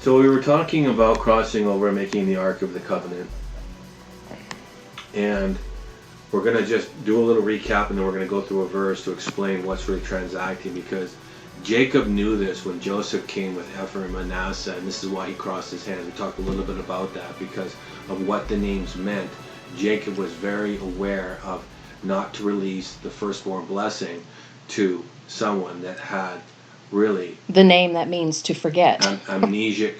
So we were talking about crossing over and making the Ark of the Covenant. And we're going to just do a little recap, and then we're going to go through a verse to explain what's really transacting, because Jacob knew this when Joseph came with Ephraim and Manasseh, and this is why he crossed his hands. We talked a little bit about that because of what the names meant. Jacob was very aware of not to release the firstborn blessing to someone that had really the name that means to forget. Amnesic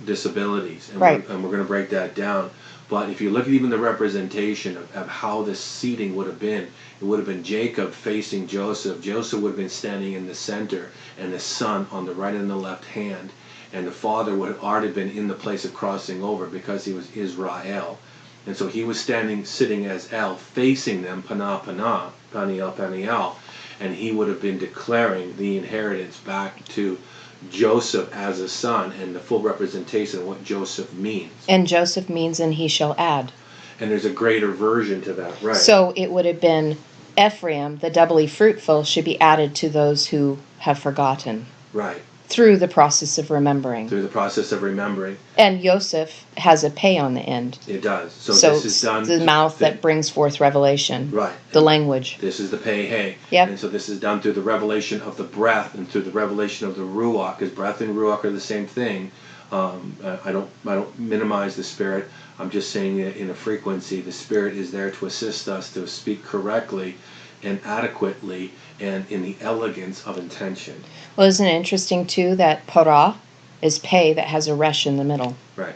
disabilities. And right. We're going to break that down. But if you look at even the representation of how this seating would have been, it would have been Jacob facing Joseph. Joseph would have been standing in the center, and the son on the right and the left hand. And the father would have already been in the place of crossing over because he was Israel. And so he was sitting as El, facing them, Paniel, Paniel. And he would have been declaring the inheritance back to Joseph as a son, and the full representation of what Joseph means. And Joseph means, and he shall add. And there's a greater version to that, right? So it would have been Ephraim, the doubly fruitful, should be added to those who have forgotten. Right. Through the process of remembering. Through the process of remembering. And Joseph has a pay on the end. It does. So this is done. The mouth that brings forth revelation. Right. The language. This is the pay hey. Yep. And so this is done through the revelation of the breath and through the revelation of the ruach, because breath and ruach are the same thing. I don't minimize the spirit. I'm just saying it in a frequency. The spirit is there to assist us to speak correctly and adequately and in the elegance of intention. Well, isn't it interesting too that para is pay that has a resh in the middle? Right.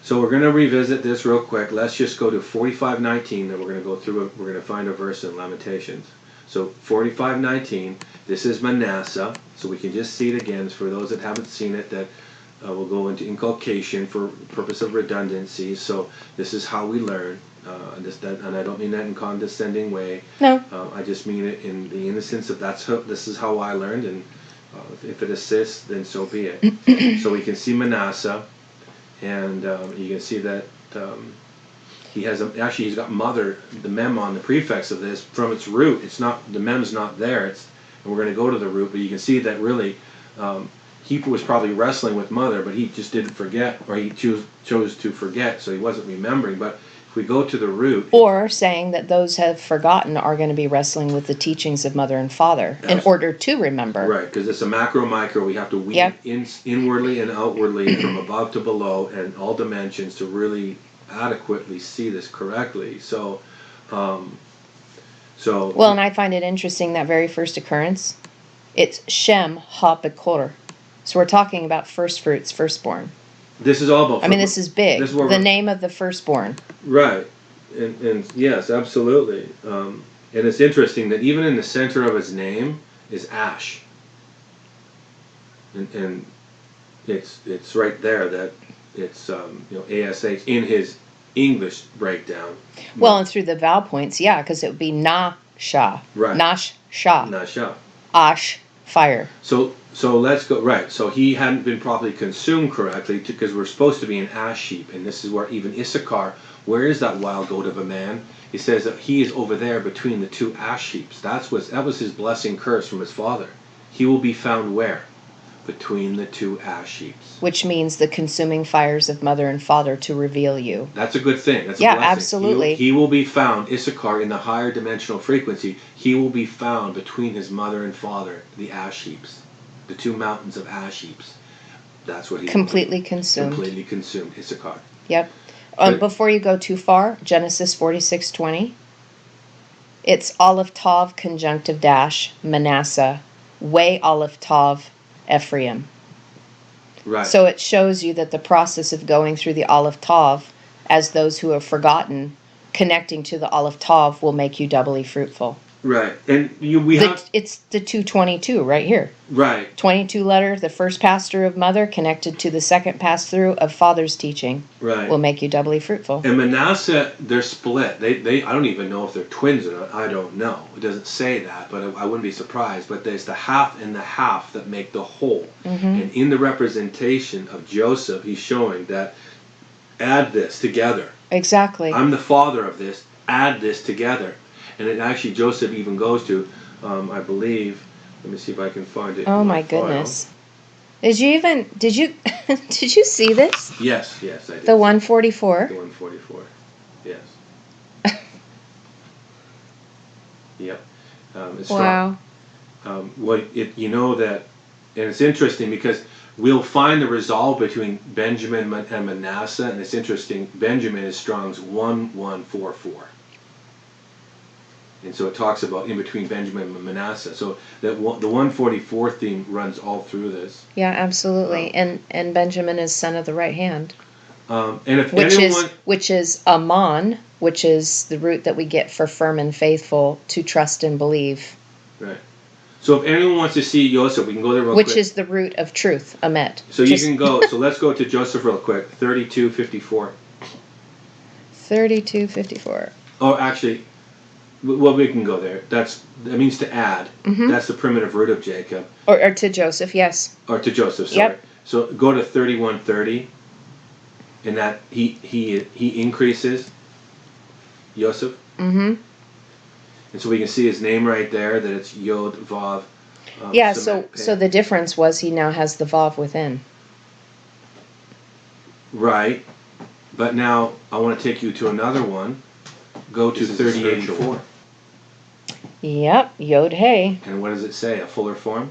So we're going to revisit this real quick. Let's just go to 45:19. Then we're going to go through it. We're going to find a verse in Lamentations. So 45:19. This is Manasseh. So we can just see it again for those that haven't seen it. That we'll go into inculcation for purpose of redundancy. So this is how we learn. And I don't mean that in a condescending way. No. I just mean it in the innocence of this is how I learned, and if it assists, then so be it. So we can see Manasseh, and you can see that he has he's got mother, the mem on the prefix of this from its root. It's not, the mem's not there. And we're going to go to the root, but you can see that really he was probably wrestling with mother, but he just didn't forget, or he chose to forget, so he wasn't remembering. But if we go to the root... Or saying that those have forgotten are going to be wrestling with the teachings of mother and father in order to remember. Right, because it's a macro-micro. We have to weave inwardly and outwardly from above to below and all dimensions to really adequately see this correctly. So... Well, and I find it interesting, that very first occurrence, it's Shem ha-bekor. So we're talking about first fruits, firstborn. This is all about... I mean, this is big. This is the name of the firstborn. Right. And yes, absolutely. And it's interesting that even in the center of his name is Ash. And it's right there that it's ASH in his English breakdown. Well, and through the vowel points, yeah, because it would be na-sha. Right. Nash-sha. Nasha. Ash, fire. So let's go, right, so he hadn't been properly consumed correctly because we're supposed to be an ash heap, and this is where even Issachar, where is that wild goat of a man? He says that he is over there between the two ash heaps. That was his blessing curse from his father. He will be found where? Between the two ash heaps. Which means the consuming fires of mother and father to reveal you. That's a good thing. That's a blessing. Absolutely. He will be found, Issachar, in the higher dimensional frequency, he will be found between his mother and father, the ash heaps. The two mountains of ash heaps. That's what he completely consumed. Completely consumed, Issachar. Yep. Before you go too far, Genesis 46:20. It's Aleph Tav conjunctive dash Manasseh, way Aleph Tav Ephraim. Right. So it shows you that the process of going through the Aleph Tav, as those who have forgotten, connecting to the Aleph Tav will make you doubly fruitful. Right. And it's the 222 right here. Right. 22 letter, the first pass-through of mother connected to the second pass-through of father's teaching. Right. Will make you doubly fruitful. And Manasseh, they're split. They I don't even know if they're twins or not. I don't know. It doesn't say that, but I wouldn't be surprised. But there's the half and the half that make the whole. Mm-hmm. And in the representation of Joseph, he's showing that add this together. Exactly. I'm the father of this. Add this together. And it actually, Joseph even goes to, I believe, let me see if I can find it. Oh my goodness. Did you did you see this? Yes, I did. The 144? The 144. Yes. Yep. It's strong. Wow. You know that, and it's interesting because we'll find the resolve between Benjamin and Manasseh, and it's interesting. Benjamin is Strong's 1144. And so it talks about in between Benjamin and Manasseh. So the 144 theme runs all through this. Yeah, absolutely. And Benjamin is son of the right hand. And if anyone, which is Aman, which is the root that we get for firm and faithful, to trust and believe. Right. So if anyone wants to see Joseph, we can go there real quick. Which is the root of truth, Amet. So you can go. So let's go to Joseph real quick. 32:54. 32:54. Oh, actually, well, we can go there. That means to add. Mm-hmm. That's the primitive root of Jacob. Or to Joseph, yes. Or to Joseph, sorry. Yep. So go to 31:30, and that he increases Joseph. Mm-hmm. And so we can see his name right there, that it's Yod Vav. Yeah, so the difference was he now has the Vav within. Right. But now I want to take you to another one. Go to 3084. Yep, Yod Hey. And what does it say? A fuller form?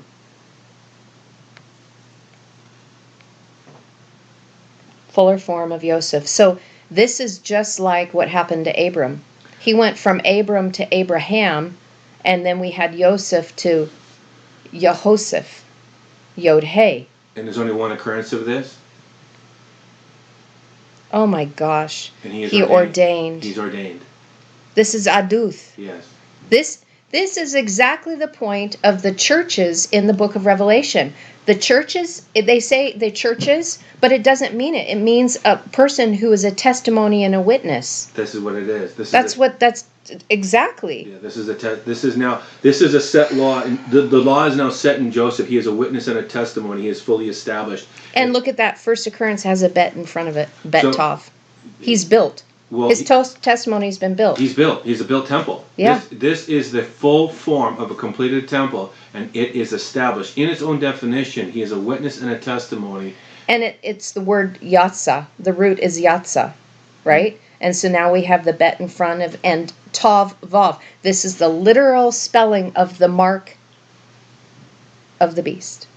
Fuller form of Yosef. So this is just like what happened to Abram. He went from Abram to Abraham, and then we had Yosef to Yehoseph, Yod Hey. And there's only one occurrence of this? Oh my gosh. And he ordained. He's ordained. This is Aduth. Yes. This is exactly the point of the churches in the book of Revelation. The churches, they say the churches, but it doesn't mean it. It means a person who is a testimony and a witness. This is what it is. That's exactly. Yeah, this is a set law. And the law is now set in Joseph. He is a witness and a testimony. He is fully established. And look at that first occurrence has a bet in front of it. Bet Tov. He's built. Well, his testimony's been built. He's built. He's a built temple. Yeah. This is the full form of a completed temple, and it is established. In its own definition, he is a witness and a testimony. And it's the word yatsa. The root is yatsa, right? Mm-hmm. And so now we have the bet in front of, and Tav Vav. This is the literal spelling of the mark of the beast.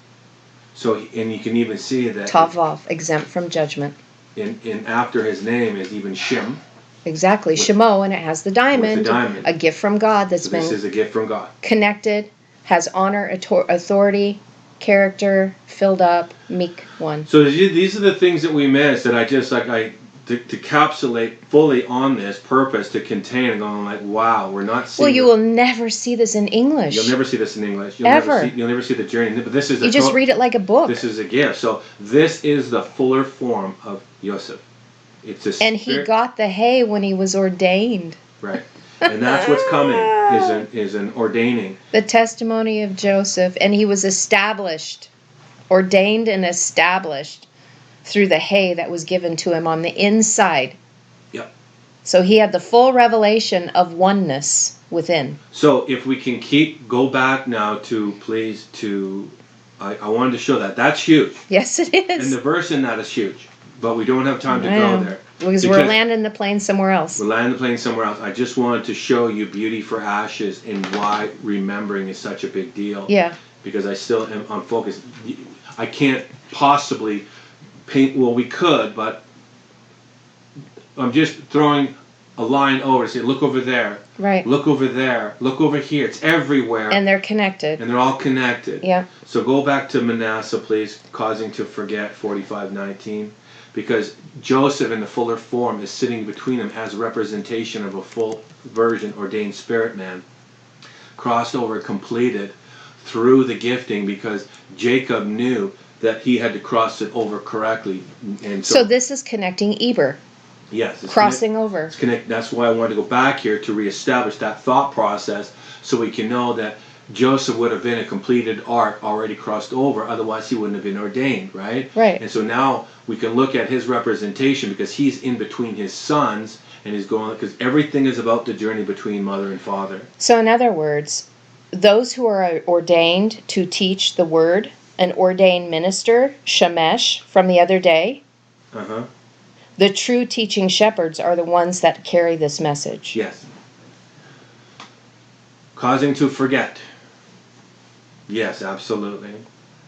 So, and you can even see that Tav Vav, exempt from judgment. In after his name is even Shem. Exactly, Shemo, and it has the diamond. A gift from God that's been. This is a gift from God. Connected, has honor, authority, character, filled up, meek one. So these are the things that we miss that I just to encapsulate fully on this purpose to contain and going like, wow, we're not seeing. Well, you will never see this in English. You'll never see this in English. You'll never see the journey. But this is you just read it like a book. This is a gift. So this is the fuller form of Yosef. It's a and he got the hay when he was ordained. Right. And that's what's coming is an ordaining. The testimony of Joseph, and he was established, ordained and established through the hay that was given to him on the inside. Yep. So he had the full revelation of oneness within. So if we can go back now I wanted to show that. That's huge. Yes, it is. And the verse in that is huge. But we don't have time to go there. Because we're landing the plane somewhere else. We're landing the plane somewhere else. I just wanted to show you beauty for ashes and why remembering is such a big deal. Yeah. Because I still am on focus. I can't possibly paint, well, we could, but I'm just throwing a line over to say, look over there. Right. Look over there. Look over here. It's everywhere. And they're connected. And they're all connected. Yeah. So go back to Manasseh, please, causing to forget 45:19. Because Joseph in the fuller form is sitting between them as representation of a full virgin, ordained spirit man, crossed over, completed through the gifting, because Jacob knew that he had to cross it over correctly. And so this is connecting Eber. Yes. Crossing over. That's why I wanted to go back here to reestablish that thought process so we can know that Joseph would have been a completed ark already crossed over, otherwise he wouldn't have been ordained, right? Right. And so now we can look at his representation because he's in between his sons and he's going, because everything is about the journey between mother and father. So in other words, those who are ordained to teach the word an ordained minister, Shemesh, from the other day. Uh-huh. The true teaching shepherds are the ones that carry this message. Yes. Causing to forget. Yes, absolutely.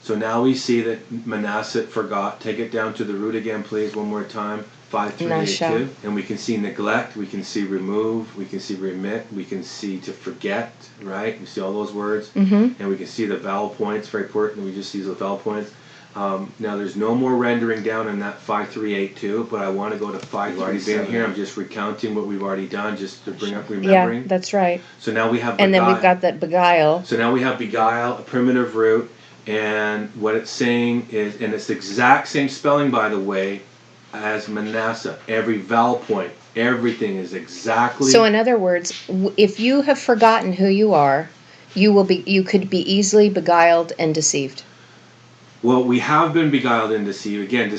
So now we see that Manasseh forgot. Take it down to the root again, please, one more time. 5382. And we can see neglect, we can see remove, we can see remit, we can see to forget, right? We see all those words. Mm-hmm. And we can see the vowel points, very important. We just see the vowel points. Now there's no more rendering down in that 5382, but I want to go to 5. We've already been here. I'm just recounting what we've already done just to bring up remembering. Yeah, that's right. So now we have and beguile. then we've got that beguile. So now we have beguile, a primitive root, and what it's saying is, and it's the exact same spelling, by the way, as Manasseh. Every vowel point, everything is exactly. So in other words, if you have forgotten who you are, you could be easily beguiled and deceived. Well, we have been beguiled and deceived. Again,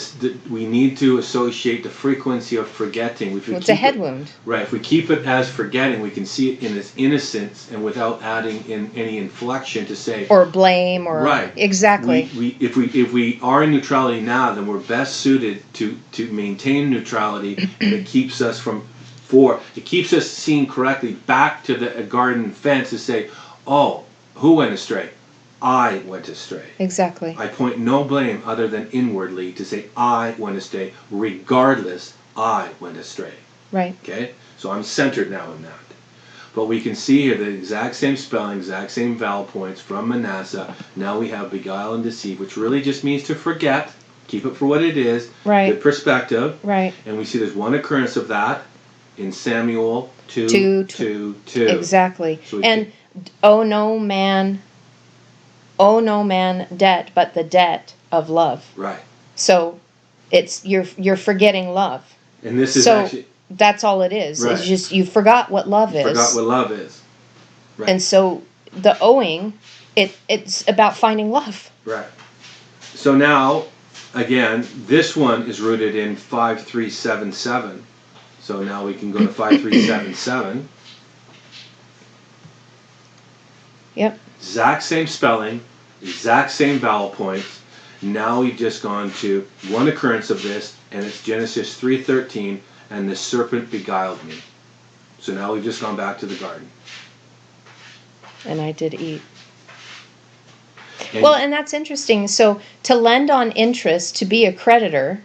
we need to associate the frequency of forgetting. It's a head wound. Right. If we keep it as forgetting, we can see it in its innocence and without adding in any inflection to say. Or blame or. Right. Exactly. If we are in neutrality now, then we're best suited to maintain neutrality, and it keeps us it keeps us seeing correctly back to the garden fence to say, oh, who went astray? I went astray. Exactly. I point no blame other than inwardly to say I went astray. Regardless, I went astray. Right. Okay? So I'm centered now in that. But we can see here the exact same spelling, exact same vowel points from Manasseh. Now we have beguile and deceive, which really just means to forget. Keep it for what it is. Right. Good perspective. Right. And we see there's one occurrence of that in Samuel 2:2. Exactly. So and oh no man debt but the debt of love. Right. So it's you're forgetting love. And this is actually that's all it is. Right. It's just you forgot what love is. Forgot what love is. Right. And so the owing, it's about finding love. Right. So now, again, this one is rooted in 5377. So now we can go to 5377. Yep. Exact same spelling, exact same vowel points. Now we've just gone to one occurrence of this, and it's Genesis 3:13, and the serpent beguiled me. So now we've just gone back to the garden. And I did eat. And that's interesting. So to lend on interest, to be a creditor,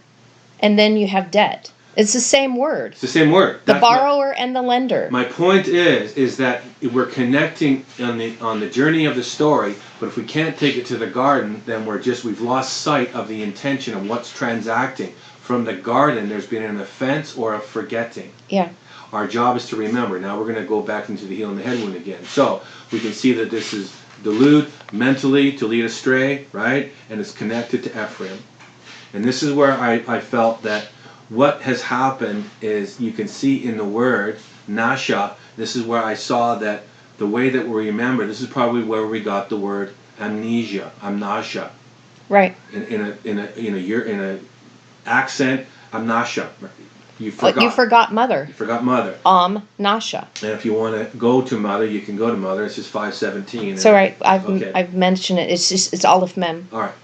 and then you have debt. It's the same word. It's the same word. The borrower and the lender. My point is that we're connecting on the journey of the story, but if we can't take it to the garden, then we've lost sight of the intention of what's transacting. From the garden, there's been an offense or a forgetting. Yeah. Our job is to remember. Now we're going to go back into the heel and the head wound again. So we can see that this is delude, mentally, to lead astray, right? And it's connected to Ephraim. And this is where I felt that what has happened is you can see in the word, nasha, this is where I saw that the way that we remember, this is probably where we got the word amnesia, amnasha. Right. In a accent, amnasha. You forgot. You forgot mother. You forgot mother. Nasha. And if you want to go to mother, you can go to mother. It's just 517. So right, I've mentioned it. It's Aleph Mem. All right.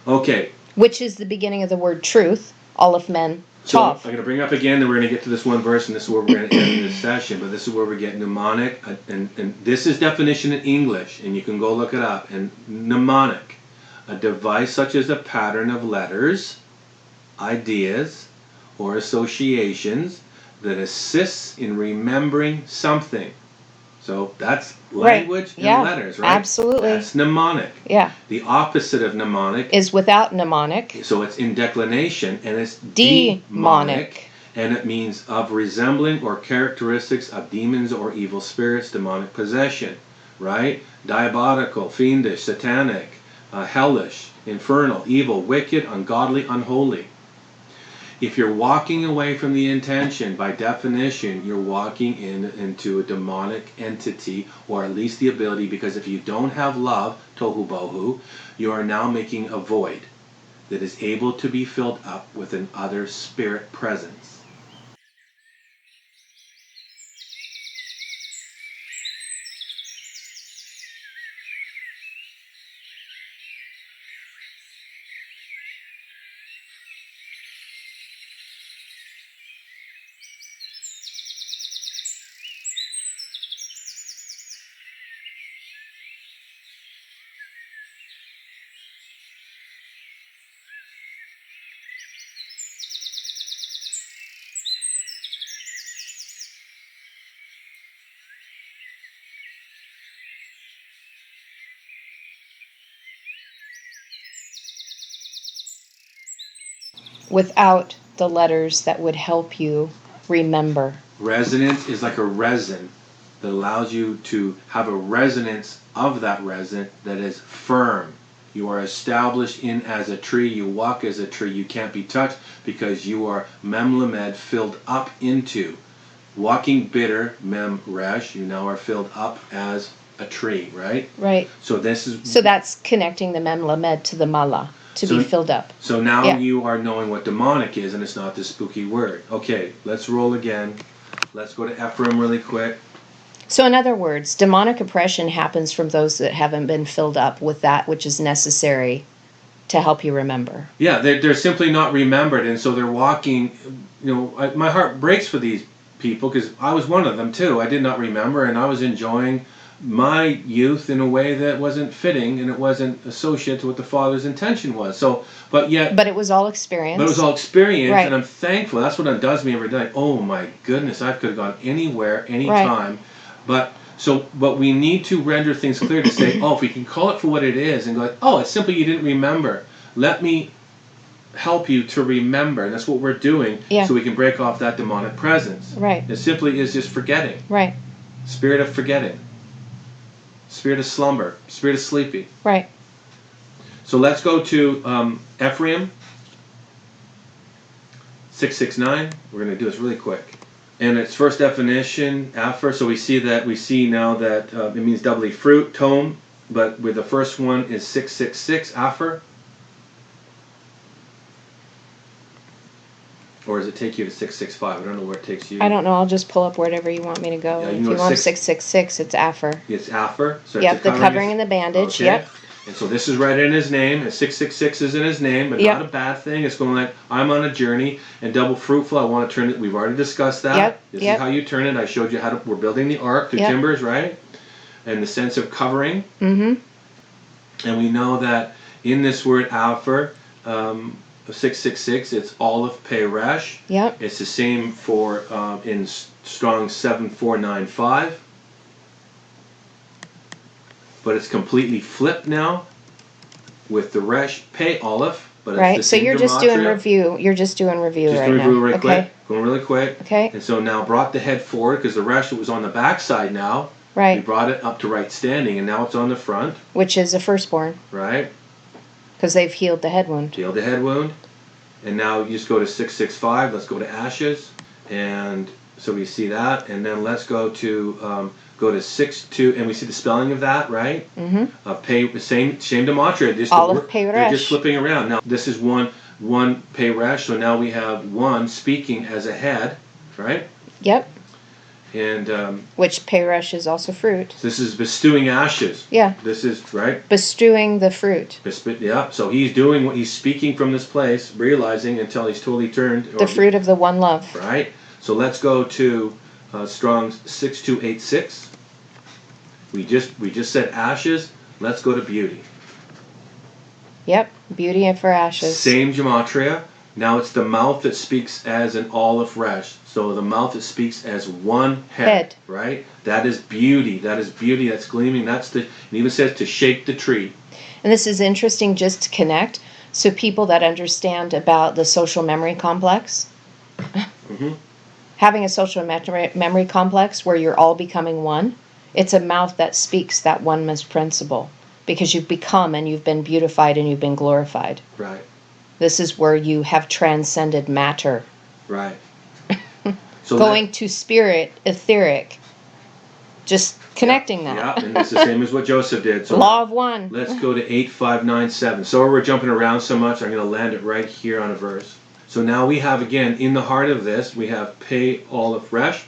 Okay. Which is the beginning of the word truth. Aleph Mem. So Tav. I'm going to bring up again, then we're going to get to this one verse, and this is where we're going to end this session. But this is where we get mnemonic, and this is definition in English, and you can go look it up. And mnemonic, a device such as a pattern of letters, ideas, or associations that assists in remembering something. So that's language and letters, right? Absolutely. That's mnemonic. Yeah. The opposite of mnemonic is without mnemonic. So it's in declination, and it's demonic. And it means of resembling or characteristics of demons or evil spirits, demonic possession, right? Diabolical, fiendish, satanic, hellish, infernal, evil, wicked, ungodly, unholy. If you're walking away from the intention, by definition, you're walking into a demonic entity, or at least the ability, because if you don't have love, tohu bohu, you are now making a void that is able to be filled up with an other spirit presence. without the letters that would help you remember. Resonance is like a resin that allows you to have a resonance of that resin that is firm. You are established in as a tree. You walk as a tree. You can't be touched because you are mem lamed, filled up into. Walking bitter, mem resh, you now are filled up as a tree, right? Right. So this is... So that's connecting the mem lamed to the mala, to be filled up. So now you are knowing what demonic is, and it's not this spooky word. Okay, let's roll again. Let's go to Ephraim really quick. So in other words, demonic oppression happens from those that haven't been filled up with that which is necessary to help you remember. Yeah, they're simply not remembered, and so they're walking, my heart breaks for these people because I was one of them too. I did not remember, and I was enjoying my youth in a way that wasn't fitting, and it wasn't associated to what the Father's intention was. So, but it was all experience. But it was all experience, right. And I'm thankful. That's what it does me every day. Oh my goodness, I could have gone anywhere, anytime. Right. But we need to render things clear to say, if we can call it for what it is, and go, it's simply you didn't remember. Let me help you to remember. And that's what we're doing, so we can break off that demonic presence. Right. It simply is just forgetting. Right. Spirit of forgetting. Spirit of slumber. Spirit of sleeping. Right. So let's go to Ephraim 669. We're going to do this really quick. And its first definition, Aphor, so we see now that it means doubly fruit, tome, but with the first one is 666, Aphor. Or does it take you to 665? I don't know where it takes you. I don't know. I'll just pull up wherever you want me to go. If you want 666, it's Aphor. It's Aphor. So yep, the covering and the bandage. Okay. Yep. And so this is right in his name, and 666 is in his name, but not a bad thing. It's going like, I'm on a journey, and double fruitful, I want to turn it. We've already discussed that. Yep. This is how you turn it. I showed you we're building the ark through timbers, right? And the sense of covering. Mm-hmm. And we know that in this word Aphor, 666, it's Aleph Peresh. Yep. It's the same for in Strong 7495. But it's completely flipped now with the Resh Pei Aleph. But right. It's the same so you're gematria. just doing review. You're just doing review just right doing now. Review right quick. Going really quick. Okay. And so now brought the head forward because the Resh was on the back side now. Right. We brought it up to right standing, and now it's on the front. Which is a firstborn. Right. Because they've healed the head wound. Healed the head wound. And now you just go to 665. Let's go to ashes. And so we see that. And then let's go to 62, and we see the spelling of that, right? Mm-hmm. Same gematria. Aleph Peresh. They're just flipping around. Now this is one Peresh, so now we have one speaking as a head, right? Yep. And which Peresh is also fruit. This is bestowing ashes. Yeah. This is right. Bestowing the fruit. Yeah. So he's doing what he's speaking from this place, realizing until he's totally turned. The fruit of the one love. Right. So let's go to Strong's 6286. We just said ashes. Let's go to beauty. Yep, beauty for ashes. Same gematria. Now it's the mouth that speaks as an Aleph Resh. So the mouth that speaks as one head. Right? That is beauty. That is beauty that's gleaming. It even says to shake the tree. And this is interesting just to connect. So people that understand about the social memory complex. Mm-hmm. Having a social memory complex where you're all becoming one. It's a mouth that speaks that oneness principle because you've become and you've been beautified and you've been glorified. Right. This is where you have transcended matter. Right. So going to spirit, etheric, just connecting that. Yeah, and it's the same as what Joseph did. So Law of one. Let's go to 8597. So we're jumping around so much, I'm going to land it right here on a verse. So now we have, again, in the heart of this, we have Pei Aleph Resh.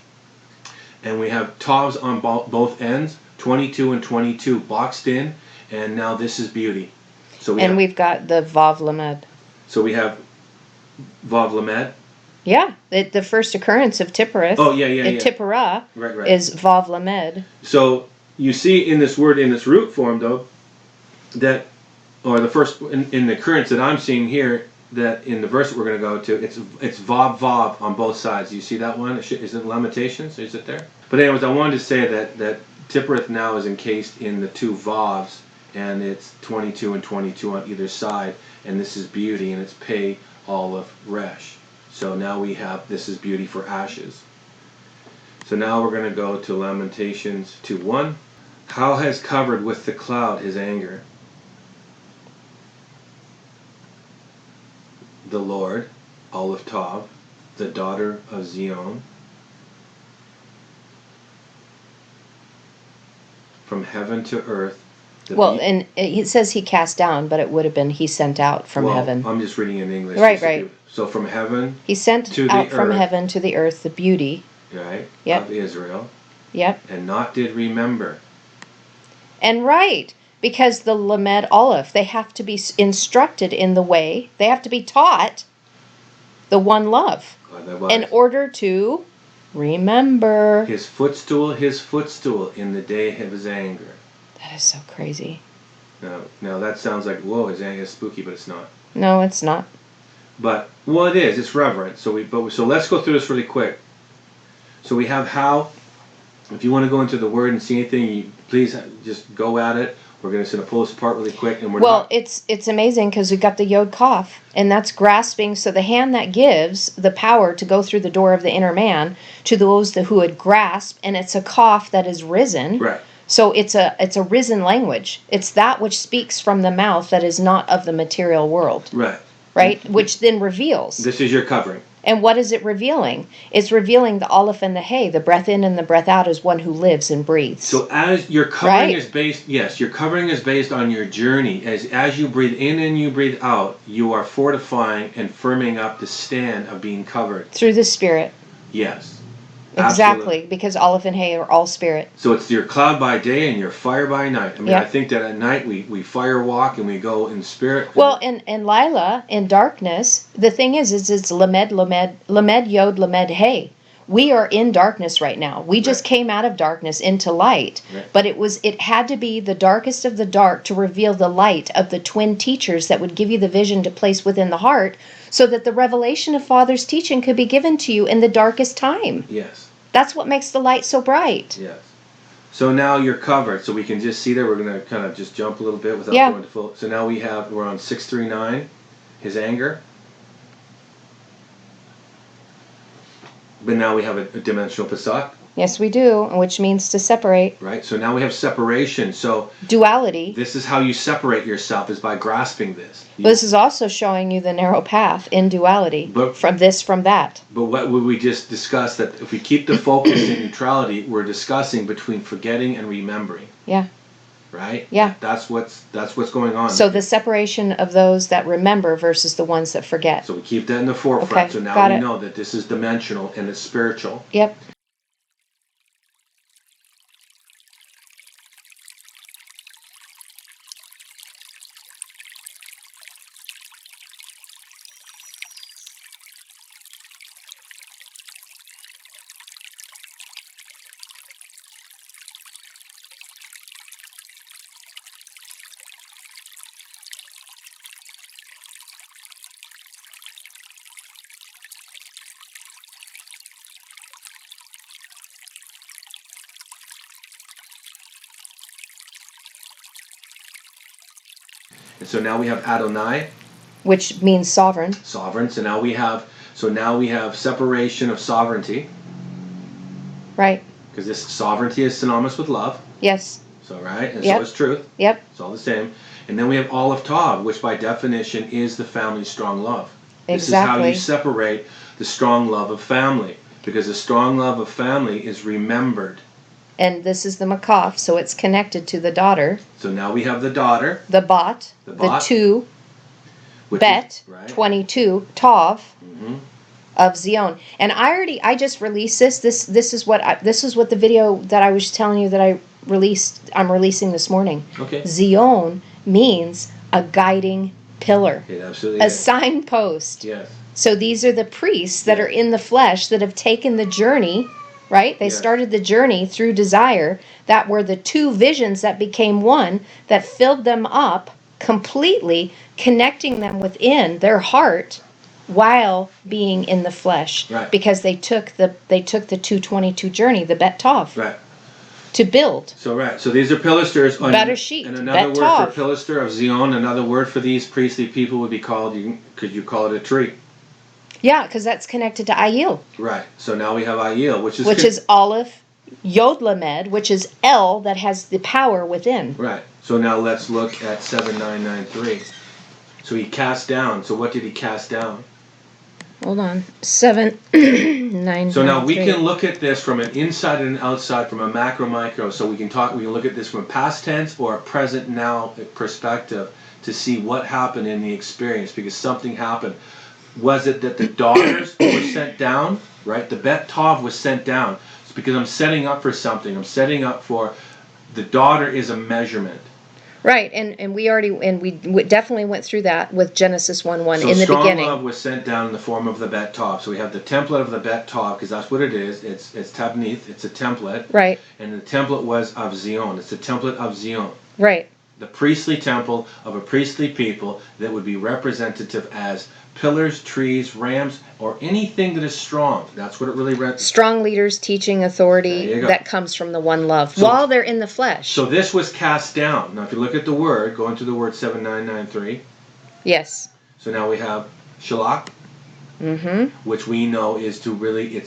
And we have Tavs on both ends, 22 and 22 boxed in, and now this is beauty. So we've got the Vav Lamed. So we have Vav Lamed. Yeah, the first occurrence of Tippereth. Oh, yeah. Tipperah right. is Vav Lamed. So you see in this word, in this root form, though, that, or the first, in the occurrence that I'm seeing here, that in the verse that we're going to go to, it's vav on both sides. You see that one? Is it Lamentations? Is it there? But anyways, I wanted to say that Tippereth now is encased in the two vavs, and it's 22 and 22 on either side, and this is beauty, and it's Pei Aleph, Resh. So now we have, this is beauty for ashes. So now we're going to go to Lamentations 2:1. How has covered with the cloud his anger? The Lord, Aleph Tav, the daughter of Zion, from heaven to earth. Well, and it says he cast down, but it would have been he sent out from heaven. I'm just reading in English. Right. So from heaven, he sent out from heaven to the earth the beauty, right, yep, of Israel. Yep. And not did remember. And right, because the Lamed Aleph, they have to be instructed in the way, they have to be taught the one love in order to remember. His footstool in the day of his anger. That is so crazy. Now that sounds like, whoa, his anger is spooky, but it's not. No, it's not. But, well, it is. It's reverent. So let's go through this really quick. So we have how. If you want to go into the word and see anything, please just go at it. We're going to pull this apart really quick, and it's amazing because we've got the yod kaf, and that's grasping. So the hand that gives the power to go through the door of the inner man to those who would grasp, and it's a kaf that is risen. Right. So it's a risen language. It's that which speaks from the mouth that is not of the material world. Right. Right, which then reveals. This is your covering. And what is it revealing? It's revealing the Aleph and the Hey, the breath in and the breath out is one who lives and breathes. So as your covering is based, yes, your covering is based on your journey. As you breathe in and you breathe out, you are fortifying and firming up the stand of being covered. Through the Spirit. Yes. Exactly, absolutely. Because Aleph and Hey are all spirit. So it's your cloud by day and your fire by night. I mean, yep. I think that at night we fire walk and we go in spirit. Well, and Lila, in darkness, the thing is it's Lamed, Yod, Lamed, Hey. We are in darkness right now. We just came out of darkness into light. Right. But it had to be the darkest of the dark to reveal the light of the twin teachers that would give you the vision to place within the heart, so that the revelation of Father's teaching could be given to you in the darkest time. Yes. That's what makes the light so bright. Yes. So now you're covered. So we can just see there. We're going to kind of just jump a little bit without going to full. So now we're on 639, his anger. But now we have a dimensional pasak. Yes, we do, which means to separate. Right. So now we have separation. So duality. This is how you separate yourself, is by grasping this. But this is also showing you the narrow path in duality. From that. But what we just discussed, that if we keep the focus in neutrality, we're discussing between forgetting and remembering. Yeah. Right? Yeah. That's what's going on. So the separation of those that remember versus the ones that forget. So we keep that in the forefront. Okay, so now we know that this is dimensional and it's spiritual. Yep. And so now we have Adonai, which means sovereign. Sovereign. So now we have separation of sovereignty. Right. Because this sovereignty is synonymous with love. Yes. So right, and so is truth. Yep. It's all the same. And then we have Aleph Tav, which by definition is the family's strong love. Exactly. This is how you separate the strong love of family, because the strong love of family is remembered. And this is the Makaf, so it's connected to the daughter. So now we have the daughter. The Bat. The 2. Bet. Right. 22. Tav. Mm-hmm. Of Zion. And I just released this. This is what the video that I was telling you that I'm releasing this morning. Okay. Zion means a guiding pillar. It absolutely a is. Signpost. Yes. So these are the priests that are in the flesh that have taken the journey. Right? They started the journey through desire, that were the two visions that became one, that filled them up completely, connecting them within their heart while being in the flesh. Right. Because they took the 222 journey, the Bet Tov. Right. To build. So right. So these are pilasters. Bereshit. And another Bet word Tov. for pilaster of Zion, another word for these priestly people would be called, could you call it a tree? Yeah, because that's connected to Ayil. Right. So now we have Ayil, which is Aleph, Yod Lamed, which is El that has the power within. Right. So now let's look at 7993. So he cast down. So what did he cast down? Hold on. 7, 9. So now we can look at this from an inside and an outside, from a macro micro. So we can look at this from a past tense or a present now perspective to see what happened in the experience, because something happened. Was it that the daughters were sent down? Right? The Bet Tov was sent down. It's because I'm setting up for something. I'm setting up for the daughter is a measurement. Right, and we definitely went through that with Genesis 1:1 so in the beginning. Strong love was sent down in the form of the Bet Tov. So we have the template of the Bet Tov, because that's what it is. It's tabnith. It's a template. Right. And the template was of Zion. It's the template of Zion. Right. The priestly temple of a priestly people that would be representative as pillars, trees, rams, or anything that is strong. That's what it really represents. Strong leaders teaching authority that comes from the one love while they're in the flesh. So this was cast down. Now if you look at the word, go into the word 7993. Yes. So now we have shalach, which we know is to really,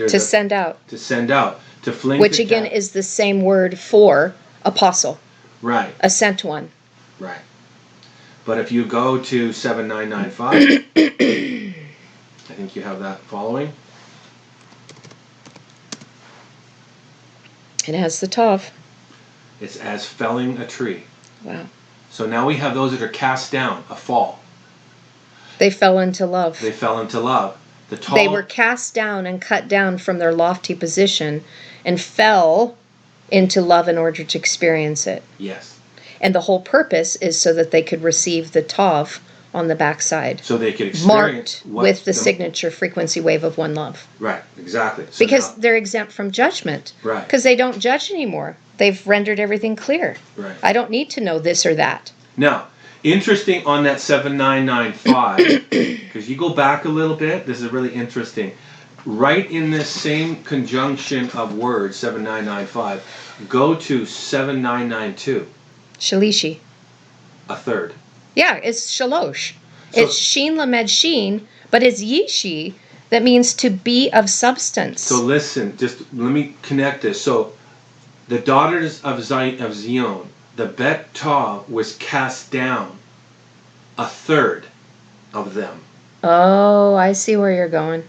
send out. To send out. To fling. Which again is the same word for apostle. Right. A sent one. Right. But if you go to 7995, I think you have that following. It has the Tov. It's as felling a tree. Wow. So now we have those that are cast down, a fall. They fell into love. They fell into love. They were cast down and cut down from their lofty position and fell into love in order to experience it. Yes. And the whole purpose is so that they could receive the Tov on the backside. So they could experience marked with the signature frequency wave of one love. Right, exactly. So because they're exempt from judgment. Right. Because they don't judge anymore. They've rendered everything clear. Right. I don't need to know this or that. Now, interesting on that 7995, because you go back a little bit, this is really interesting. Right in this same conjunction of words, 7995, go to 7992. Shalishi. A third. Yeah, it's shalosh. So, it's sheen lamed sheen, but it's yishi that means to be of substance. So listen, just let me connect this. So the daughters of Zion, the Bet Tov was cast down, a third of them. Oh, I see where you're going.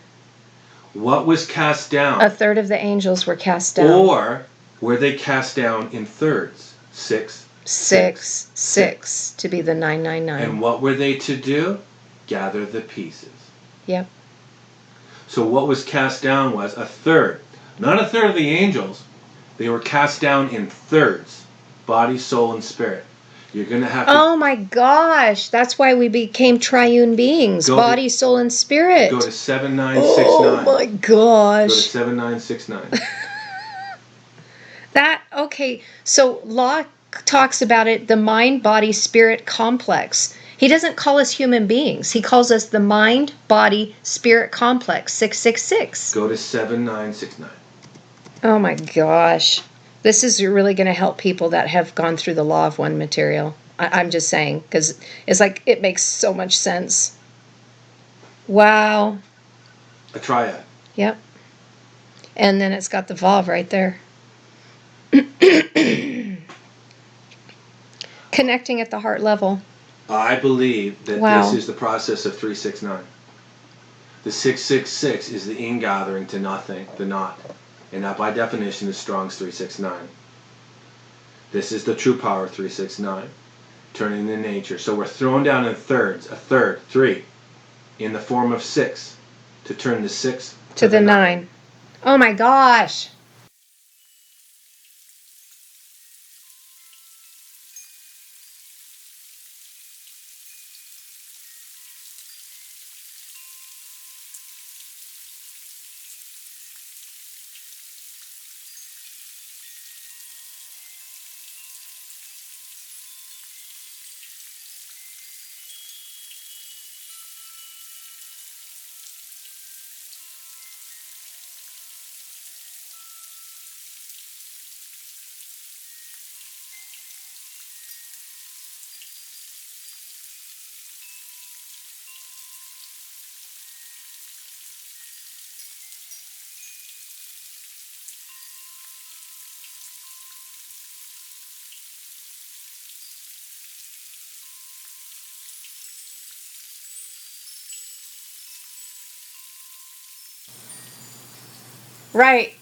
What was cast down? A third of the angels were cast down. Or were they cast down in thirds? 6, 6 to be the 999. And what were they to do? Gather the pieces. Yep. So what was cast down was a third. Not a third of the angels. They were cast down in thirds. Body, soul, and spirit. You're going to have to... Oh my gosh. That's why we became triune beings. Body, soul, and spirit. Go to 7969. Oh my gosh. Go to 7969. Okay. So Law talks about it, the mind, body, spirit complex. He doesn't call us human beings. He calls us the mind, body, spirit complex, 666. Go to 7969. Oh my gosh. This is really going to help people that have gone through the Law of One material. I'm just saying, because it's like, it makes so much sense. Wow. A triad. Yep. And then it's got the Vav right there. Connecting at the heart level. I believe that Wow. this is the process of 369. The 666 is the ingathering to nothing, the not. And that by definition is Strong's 369. This is the true power of 369. Turning the nature. So we're thrown down in thirds, a third, 3, in the form of 6, to turn the 6 to the 9. Oh my gosh. Right.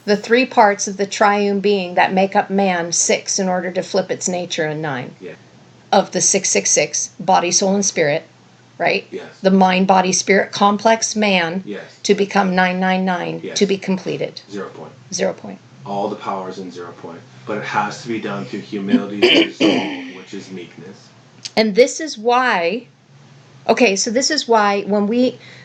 The 3 parts of the triune being that make up man, 6 in order to flip its nature, and 9. Yeah. Of the 666, body, soul, and spirit, right? Yes. The mind, body, spirit complex man Yes. to become 999 Yes. to be completed. 0 point. 0 point. All the powers in 0 point. But it has to be done through humility resolve, which is meekness. And this is why, okay, so this is why when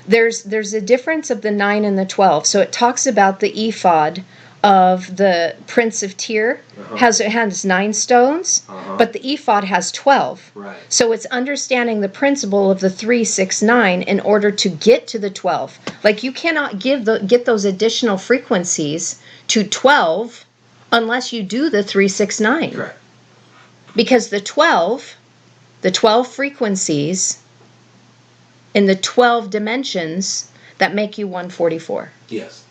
there's a difference of the 9 and the 12. So it talks about the ephod of the Prince of Tyre has 9 stones, but the ephod has 12. Right. So it's understanding the principle of the 3, 6, 9 in order to get to the 12. Like you cannot get those additional frequencies to 12 unless you do the 3, 6, 9. Correct. Because the 12 frequencies in the 12 dimensions that make you 144. Yes.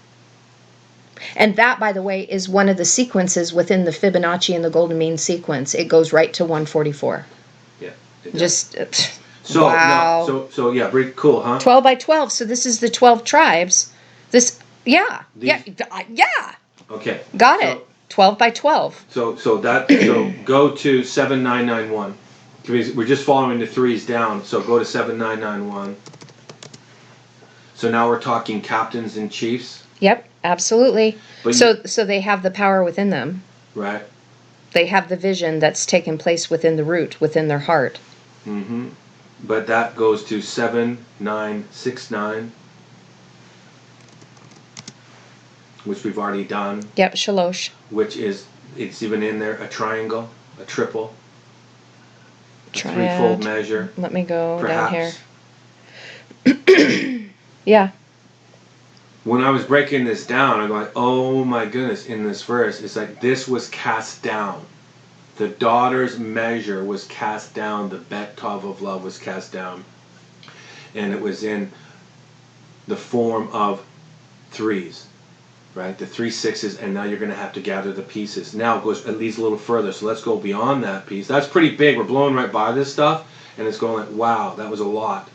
And that, by the way, is one of the sequences within the Fibonacci and the Golden Mean sequence. It goes right to 144. Yeah. Just, so, wow. No, so yeah, pretty cool, huh? 12 by 12. So this is the 12 tribes. Yeah. Okay. Got it. 12 by 12. So go to 7991. We're just following the 3s down. So go to 7991. So now we're talking captains and chiefs. Yep, absolutely. But so they have the power within them. Right. They have the vision that's taken place within the root, within their heart. Mm-hmm. But that goes to 7969, which we've already done. Yep, shalosh. Which is, it's even in there, a triangle, a triple, a Triad. threefold measure. Let me go perhaps. down here. Yeah. When I was breaking this down, I'm like, oh my goodness, in this verse, it's like this was cast down. The daughter's measure was cast down. The bet tov of love was cast down. And it was in the form of 3s, right? The 3 6s, and now you're going to have to gather the pieces. Now it goes at least a little further, so let's go beyond that piece. That's pretty big. We're blowing right by this stuff, and it's going like, wow, that was a lot.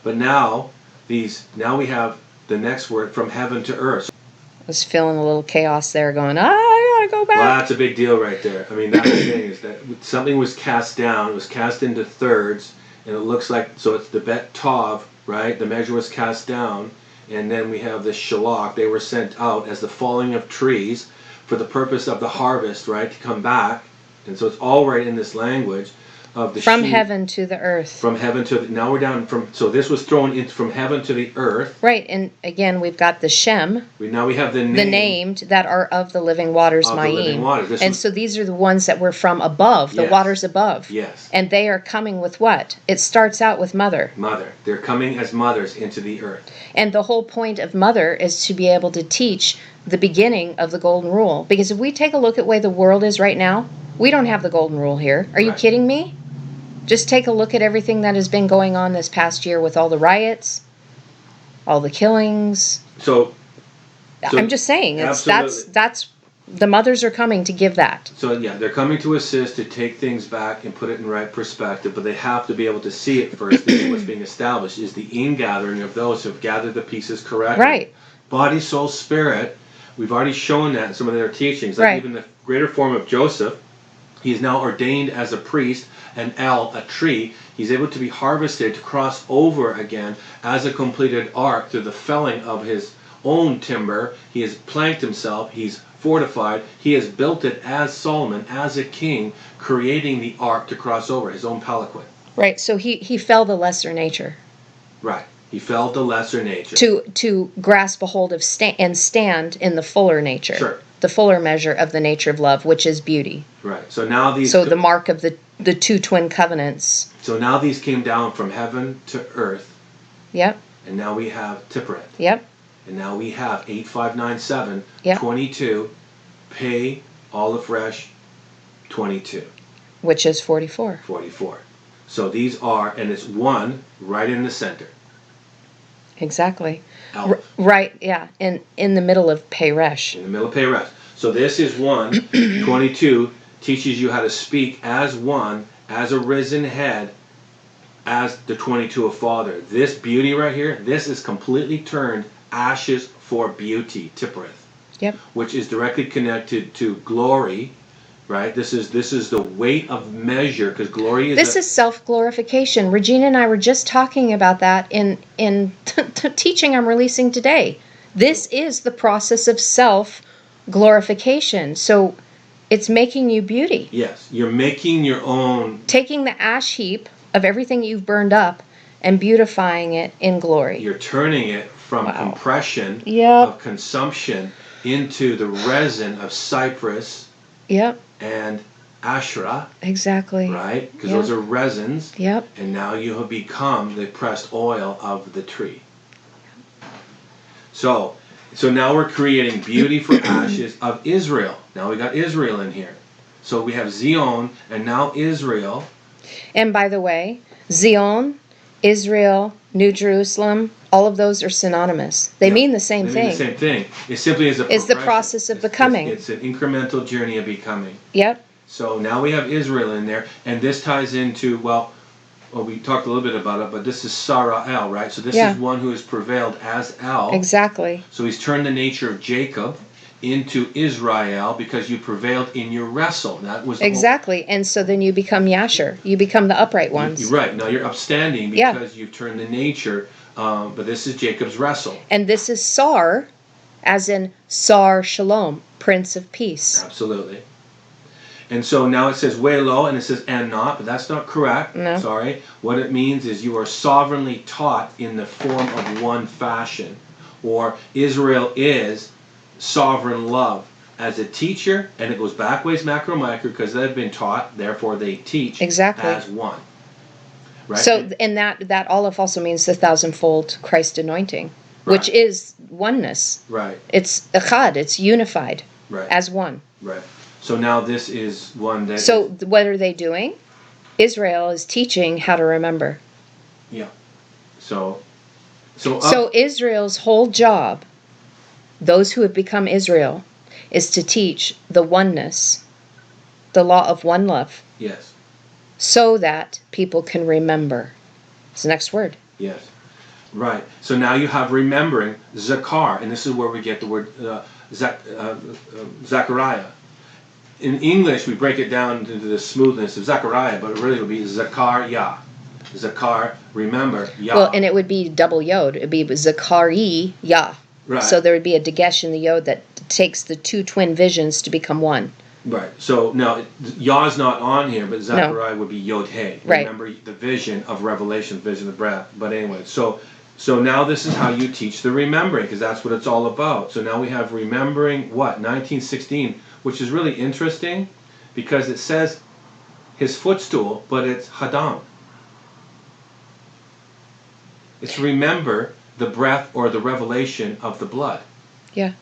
But now we have the next word, from heaven to earth. I was feeling a little chaos there going, I gotta go back. Well, that's a big deal right there. I mean, that's the thing, is that something was cast down, it was cast into thirds, and it looks like, so it's the bet tov, right? The measure was cast down, and then we have the shalach. They were sent out as the falling of trees for the purpose of the harvest, right? To come back. And so it's all right in this language of the from heaven to the earth. From heaven to now we're down from, so this was thrown in from heaven to the earth. Right, and again we've got the Shem. Now we have the named that are of the living waters, Mayim. And so these are the ones that were from above, the waters above. Yes. And they are coming with what? It starts out with mother. Mother. They're coming as mothers into the earth. And the whole point of mother is to be able to teach the beginning of the golden rule. Because if we take a look at the way the world is right now, we don't have the golden rule here. Are you kidding me? Just take a look at everything that has been going on this past year with all the riots, all the killings. So I'm just saying, that's the mothers are coming to give that. So yeah, they're coming to assist, to take things back and put it in right perspective, but they have to be able to see it first. This is what's being established, is the ingathering of those who have gathered the pieces correctly. Right. Body, soul, spirit. We've already shown that in some of their teachings. Like even the greater form of Joseph, he is now ordained as a priest, an El, a tree. He's able to be harvested to cross over again as a completed ark through the felling of his own timber. He has planked himself. He's fortified. He has built it as Solomon, as a king, creating the ark to cross over, his own palanquin. Right, so he fell the lesser nature. Right. He fell the lesser nature. To grasp a hold of and stand in the fuller nature. Sure. The fuller measure of the nature of love, which is beauty. Right. So now these. So the mark of the two twin covenants. So now these came down from heaven to earth. Yep. And now we have Tiphareth. Yep. And now we have 8597, yep. 22, Pei, Aleph Resh, 22. Which is 44. 44. So these are, and it's one right in the center. Exactly. Right, yeah, in the middle of Peresh. In the middle of Peresh. So this is 1. 22 teaches you how to speak as one, as a risen head, as the 22 of Father. This beauty right here, this is completely turned ashes for beauty, Tippereth, Yep. which is directly connected to glory, right? This is the weight of measure, because glory is This is self-glorification. Regina and I were just talking about that in teaching I'm releasing today. This is the process of self-glorification. So it's making you beauty. Yes, you're making your own. Taking the ash heap of everything you've burned up and beautifying it in glory. You're turning it from compression Yep. of consumption into the resin of cypress Yep. and Asherah, Exactly. right? Because Yep. those are resins. Yep. And now you have become the pressed oil of the tree. So now we're creating beauty for ashes of Israel. Now we got Israel in here. So we have Zion and now Israel. And by the way, Zion, Israel, New Jerusalem, all of those are synonymous. They mean the same They thing. mean the same thing. It simply is a It's the progression. process of becoming. It's an incremental journey of becoming. Yep. So now we have Israel in there, and this ties into, well, we talked a little bit about it, but this is Sarael, right? So this is one who has prevailed as El. Exactly. So he's turned the nature of Jacob into Israel because you prevailed in your wrestle. That was exactly. And so then you become Yasher. You become the upright ones. You're right. Now you're upstanding because you've turned the nature. But this is Jacob's wrestle. And this is Sar, as in Sar Shalom, Prince of Peace. Absolutely. And so now it says Welo and it says and not, but that's not correct. No. Sorry. What it means is you are sovereignly taught in the form of one fashion. Or Israel is sovereign love as a teacher, and it goes back ways macro micro because they've been taught, therefore they teach as one. Right? So, and that olive also means the thousandfold Christ anointing, which is oneness. Right. It's echad, it's unified as one. Right. So now this is one that... So what are they doing? Israel is teaching how to remember. Yeah. So Israel's whole job, those who have become Israel, is to teach the oneness, the law of one love. Yes. So that people can remember. It's the next word. Yes. Right. So now you have remembering Zakar, and this is where we get the word Zachariah. In English, we break it down into the smoothness of Zachariah, but it really would be Zakar Yah. Zakar, remember, Yah. Well, and it would be double yod. It would be Zakari Yah. Right. So there would be a dagesh in the yod that takes the two twin visions to become one. Right. So now Yah's not on here, but Zechariah would be Yod He. Right. Remember the vision of Revelation, the vision of breath. But anyway, so now this is how you teach the remembering, because that's what it's all about. So now we have remembering what? 1916, which is really interesting because it says his footstool, but it's Hadam. It's remember the breath or the revelation of the blood. Yeah.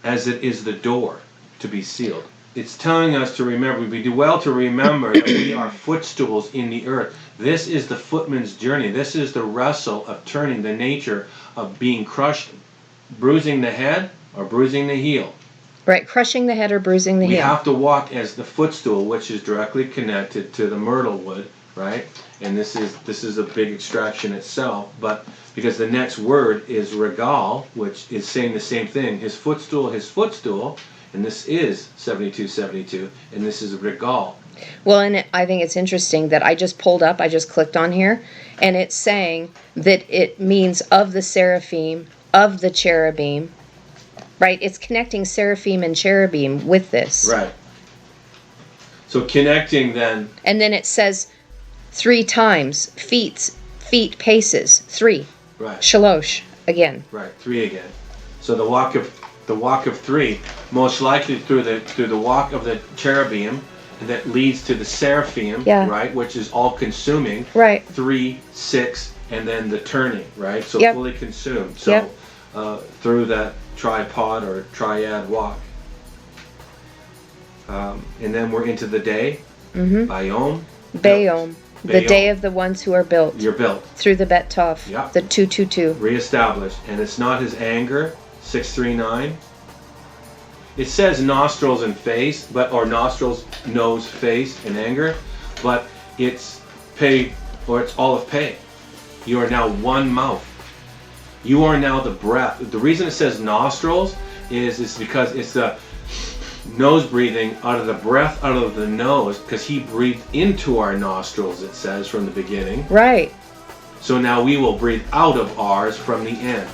As it is the door to be sealed. It's telling us to remember, we do well to remember that we are footstools in the earth. This is the footman's journey. This is the wrestle of turning the nature of being crushed, bruising the head or bruising the heel. Right, crushing the head or bruising the heel. We have to walk as the footstool, which is directly connected to the myrtle wood, right? And this is a big extraction itself, but because the next word is regal, which is saying the same thing. His footstool, and this is 7272, and this is regal. Well, and I think it's interesting that I just clicked on here, and it's saying that it means of the seraphim, of the cherubim, right? It's connecting seraphim and cherubim with this. Right. So connecting then. And then it says 3 times, feet, paces, 3. Right. Shalosh, again. Right, 3 again. So the walk of 3, most likely through the walk of the cherubim, that leads to the seraphim, right, which is all consuming. Right. 3, 6, and then the turning, right? So fully consumed. So through that tripod or triad walk. And then we're into the day. Bayom. Bayom. The day of the ones who are built. You're built. Through the Bet Tov. Yep. The 222. Reestablished. And it's not his anger, 639. It says nostrils and face, or nostrils, nose, face, and anger, but it's pay, or it's all of pay. You are now one mouth. You are now the breath. The reason it says nostrils is because it's the nose breathing out of the breath out of the nose, because he breathed into our nostrils, it says, from the beginning. Right. So now we will breathe out of ours from the end.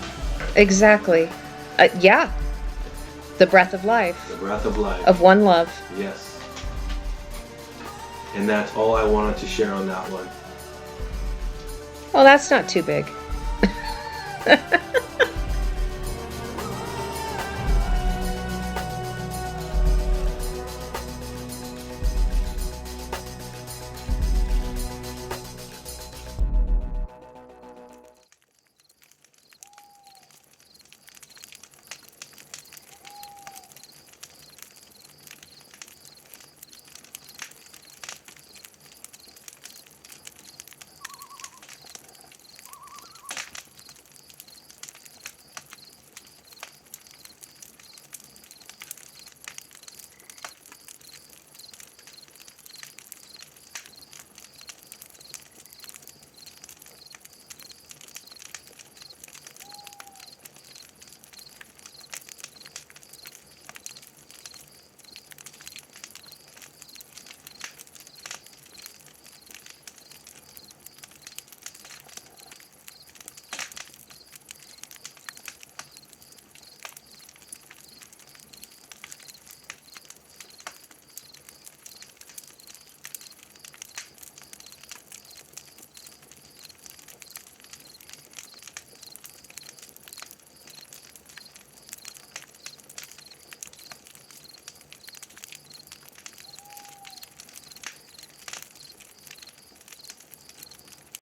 Exactly. Yeah. The breath of life. The breath of life. Of one love. Yes. And that's all I wanted to share on that one. Well, that's not too big.